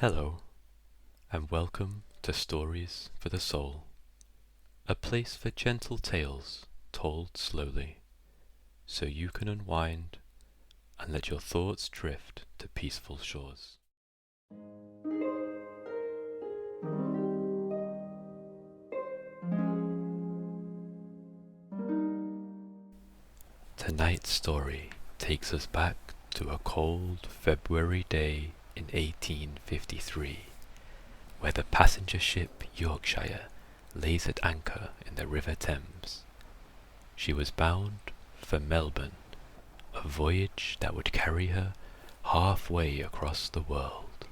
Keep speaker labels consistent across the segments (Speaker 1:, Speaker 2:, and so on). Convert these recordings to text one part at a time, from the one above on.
Speaker 1: Hello, and welcome to Stories for the Soul, a place for gentle tales told slowly, so you can unwind and let your thoughts drift to peaceful shores. Tonight's story takes us back to a cold February day in 1853, where the passenger ship Yorkshire lays at anchor in the River Thames. She was bound for Melbourne, a voyage that would carry her halfway across the world.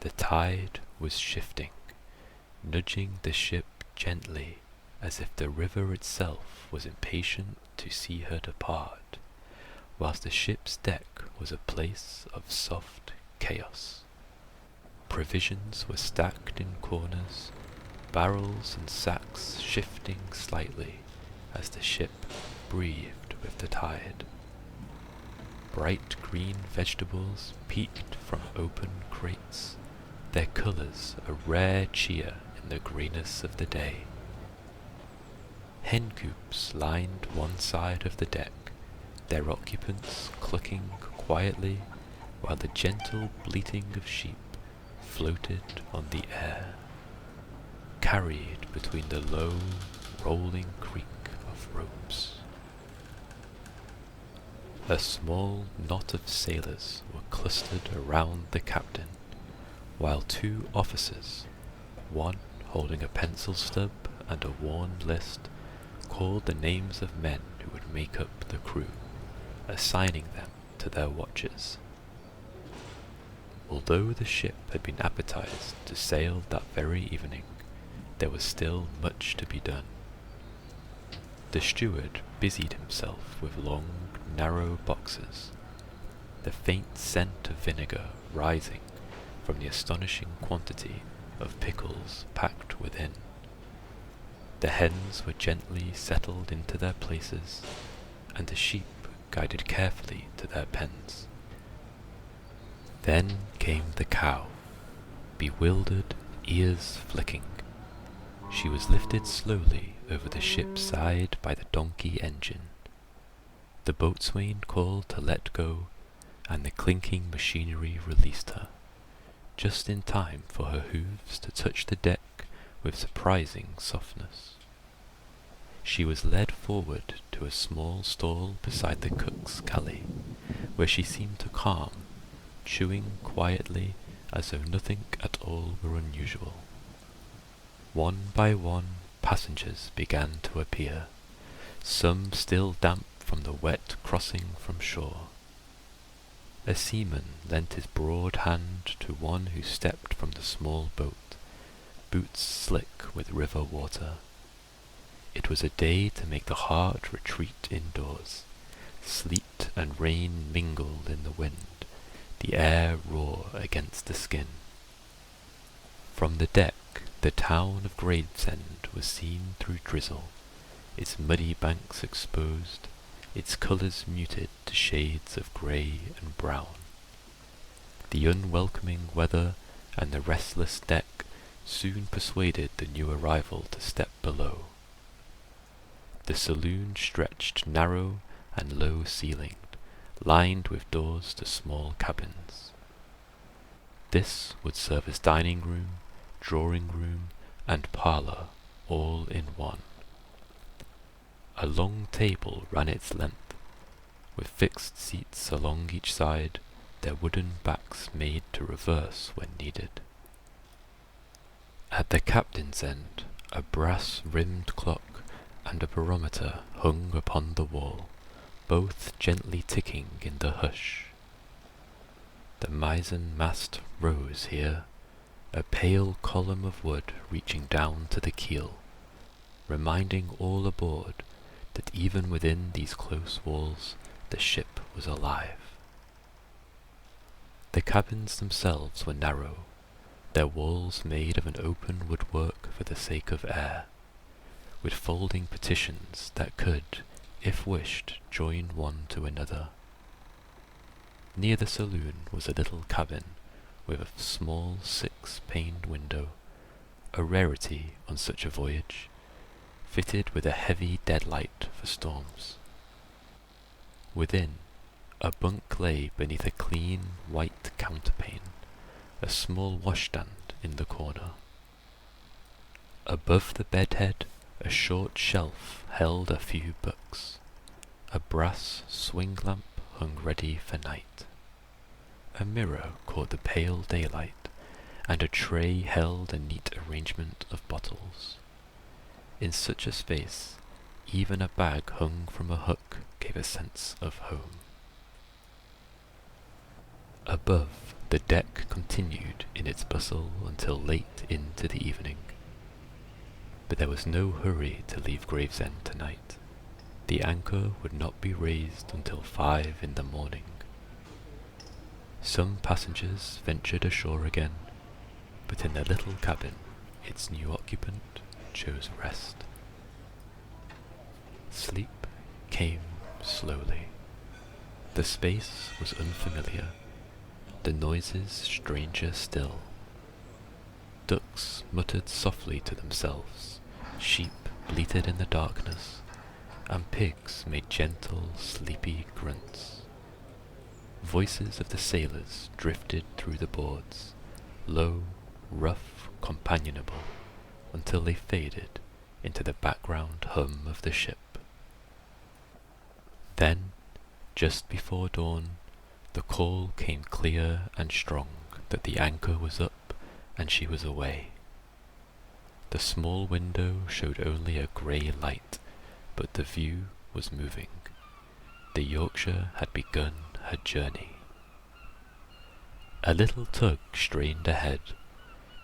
Speaker 1: The tide was shifting, nudging the ship gently as if the river itself was impatient to see her depart, whilst the ship's deck was a place of soft chaos. Provisions were stacked in corners, barrels and sacks shifting slightly as the ship breathed with the tide. Bright green vegetables peeked from open crates, their colours a rare cheer in the greyness of the day. Hen coops lined one side of the deck, their occupants clucking quietly, while the gentle bleating of sheep floated on the air, carried between the low, rolling creak of ropes. A small knot of sailors were clustered around the captain, while two officers, one holding a pencil stub and a worn list, called the names of men who would make up the crew, assigning them to their watches. Although the ship had been advertised to sail that very evening, there was still much to be done. The steward busied himself with long, narrow boxes, the faint scent of vinegar rising from the astonishing quantity of pickles packed within. The hens were gently settled into their places, and the sheep guided carefully to their pens. Then came the cow, bewildered, ears flicking. She was lifted slowly over the ship's side by the donkey engine. The boatswain called to let go, and the clinking machinery released her, just in time for her hooves to touch the deck with surprising softness. She was led forward to a small stall beside the cook's galley, where she seemed to calm, chewing quietly as though nothing at all were unusual. One by one passengers began to appear, some still damp from the wet crossing from shore. A seaman lent his broad hand to one who stepped from the small boat, boots slick with river water. It was a day to make the heart retreat indoors. Sleet and rain mingled in the wind, the air raw against the skin. From the deck, the town of Gravesend was seen through drizzle, its muddy banks exposed, its colours muted to shades of grey and brown. The unwelcoming weather and the restless deck soon persuaded the new arrival to step below. The saloon stretched narrow and low-ceilinged, lined with doors to small cabins. This would serve as dining room, drawing room, and parlour all in one. A long table ran its length, with fixed seats along each side, their wooden backs made to reverse when needed. At the captain's end, a brass-rimmed clock and a barometer hung upon the wall, both gently ticking in the hush. The mizzen-mast rose here, a pale column of wood reaching down to the keel, reminding all aboard that even within these close walls the ship was alive. The cabins themselves were narrow, their walls made of an open woodwork for the sake of air, with folding partitions that could, if wished, join one to another. Near the saloon was a little cabin, with a small 6-paned window, a rarity on such a voyage, fitted with a heavy deadlight for storms. Within, a bunk lay beneath a clean white counterpane, a small washstand in the corner. Above the bedhead, a short shelf held a few books. A brass swing lamp hung ready for night. A mirror caught the pale daylight, and a tray held a neat arrangement of bottles. In such a space, even a bag hung from a hook gave a sense of home. Above, the deck continued in its bustle until late into the evening. But there was no hurry to leave Gravesend tonight. The anchor would not be raised until 5 in the morning. Some passengers ventured ashore again, but in the little cabin, its new occupant chose rest. Sleep came slowly. The space was unfamiliar, the noises stranger still. Ducks muttered softly to themselves, sheep bleated in the darkness, and pigs made gentle, sleepy grunts. Voices of the sailors drifted through the boards, low, rough, companionable, until they faded into the background hum of the ship. Then, just before dawn, the call came clear and strong that the anchor was up and she was away. The small window showed only a grey light, but the view was moving. The Yorkshire had begun her journey. A little tug strained ahead,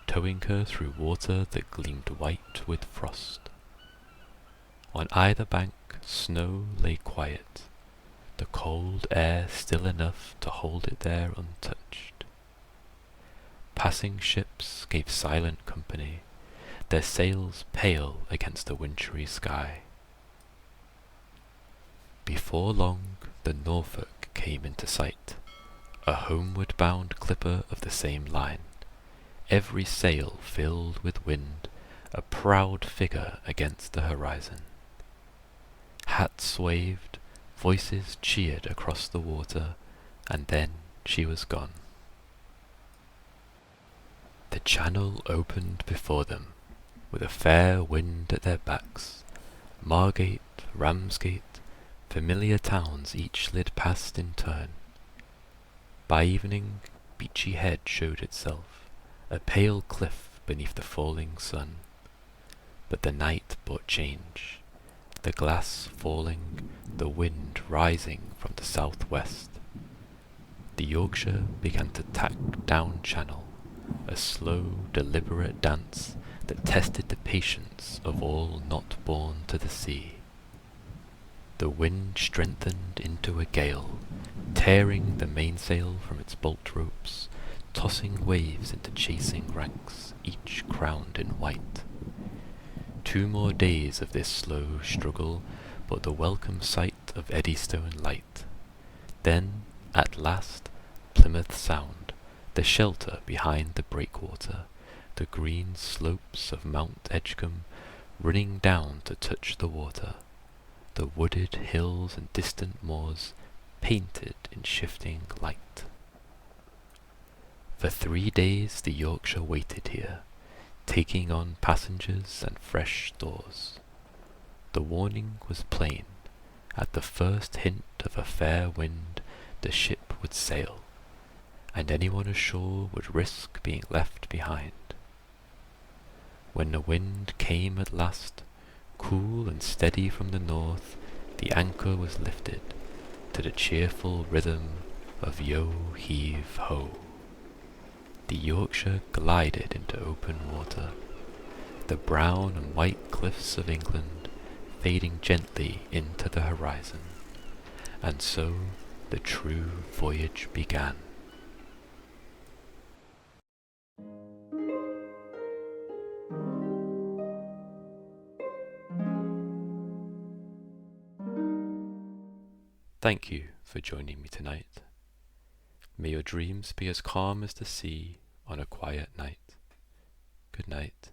Speaker 1: towing her through water that gleamed white with frost. On either bank snow lay quiet, the cold air still enough to hold it there untouched. Passing ships gave silent company, their sails pale against the wintry sky. Before long the Norfolk came into sight, a homeward-bound clipper of the same line, every sail filled with wind, a proud figure against the horizon. Hats waved, voices cheered across the water, and then she was gone. The channel opened before them, with a fair wind at their backs. Margate, Ramsgate, familiar towns each slid past in turn. By evening, Beachy Head showed itself, a pale cliff beneath the falling sun. But the night brought change, the glass falling, the wind rising from the southwest. The Yorkshire began to tack down channel, a slow, deliberate dance that tested the patience of all not born to the sea. The wind strengthened into a gale, tearing the mainsail from its bolt ropes, tossing waves into chasing ranks, each crowned in white. 2 more days of this slow struggle brought the welcome sight of Eddystone Light. Then, at last, Plymouth Sound, the shelter behind the breakwater, the green slopes of Mount Edgecombe running down to touch the water, the wooded hills and distant moors painted in shifting light. For 3 days the Yorkshire waited here, taking on passengers and fresh stores. The warning was plain. At the first hint of a fair wind, the ship would sail, and anyone ashore would risk being left behind. When the wind came at last, cool and steady from the north, the anchor was lifted to the cheerful rhythm of yo heave ho. The Yorkshire glided into open water, the brown and white cliffs of England fading gently into the horizon, and so the true voyage began. Thank you for joining me tonight. May your dreams be as calm as the sea, on a quiet night. Good night.